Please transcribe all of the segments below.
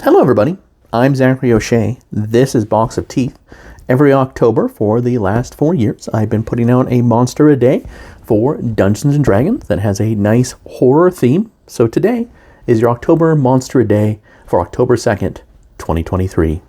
Hello everybody, I'm Zachary O'Shea. This is Box of Teeth. Every October for the last 4 years, I've been putting out a monster a day for Dungeons & Dragons that has a nice horror theme. So today is your October monster a day for October 2nd, 2023.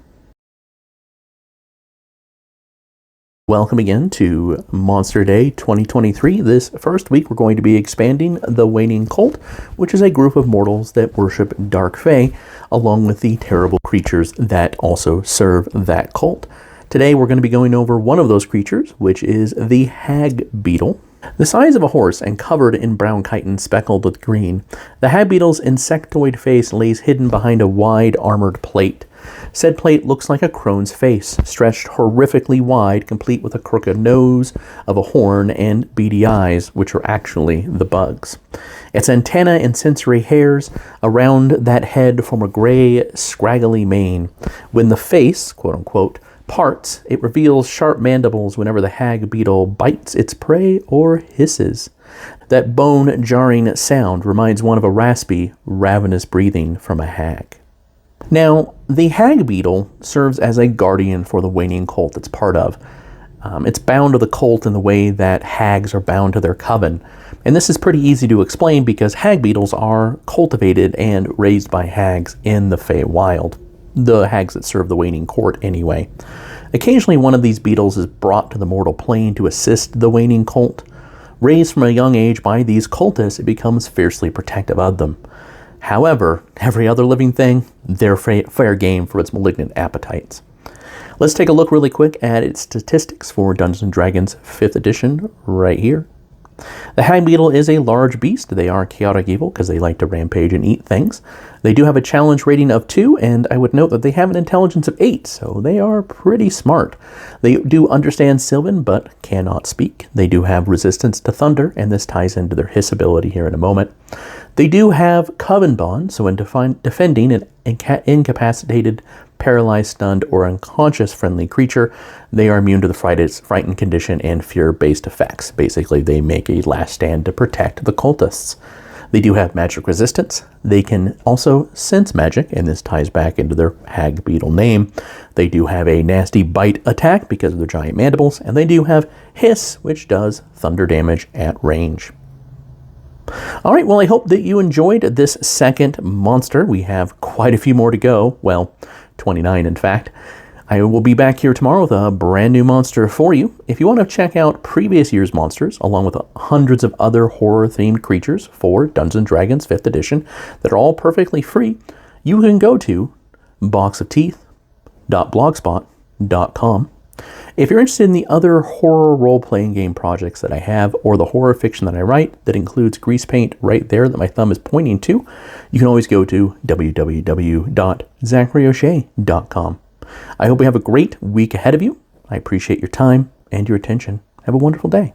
Welcome again to Monster Day 2023. This first week we're going to be expanding the Waning Cult, which is a group of mortals that worship Dark Fae, along with the terrible creatures that also serve that cult. Today we're going to be going over one of those creatures, which is the Hagbeetle. The size of a horse and covered in brown chitin speckled with green, the Hagbeetle's insectoid face lays hidden behind a wide armored plate. Said plate looks like a crone's face, stretched horrifically wide, complete with a crooked nose of a horn and beady eyes, which are actually the bugs. Its antennae and sensory hairs around that head form a gray, scraggly mane. When the face, quote-unquote, parts, it reveals sharp mandibles whenever the Hagbeetle bites its prey or hisses. That bone-jarring sound reminds one of a raspy, ravenous breathing from a hag. Now, the Hagbeetle serves as a guardian for the Waning Cult it's part of. It's bound to the cult in the way that hags are bound to their coven. And this is pretty easy to explain because Hagbeetles are cultivated and raised by hags in the Feywild. The hags that serve the Waning Court anyway. Occasionally one of these beetles is brought to the mortal plane to assist the Waning Cult. Raised from a young age by these cultists, it becomes fiercely protective of them. However, every other living thing, they're fair game for its malignant appetites. Let's take a look really quick at its statistics for Dungeons & Dragons 5th edition right here. The Hagbeetle is a large beast. They are chaotic evil because they like to rampage and eat things. They do have a challenge rating of 2, and I would note that they have an intelligence of 8, so they are pretty smart. They do understand Sylvan, but cannot speak. They do have resistance to thunder, and this ties into their hiss ability here in a moment. They do have Coven Bond, so in defending an incapacitated, paralyzed, stunned, or unconscious friendly creature, they are immune to the frightened condition and fear-based effects. Basically, they make a last stand to protect the cultists. They do have magic resistance. They can also sense magic, and this ties back into their Hagbeetle name. They do have a nasty bite attack because of their giant mandibles, and they do have hiss, which does thunder damage at range. All right, well, I hope that you enjoyed this second monster. We have quite a few more to go. Well, 29 in fact. I will be back here tomorrow with a brand new monster for you. If you want to check out previous year's monsters, along with hundreds of other horror-themed creatures for Dungeons & Dragons 5th edition that are all perfectly free, you can go to boxofteeth.blogspot.com. If you're interested in the other horror role-playing game projects that I have, or the horror fiction that I write that includes grease paint right there that my thumb is pointing to, you can always go to www.zacharyoshea.com. I hope you have a great week ahead of you. I appreciate your time and your attention. Have a wonderful day.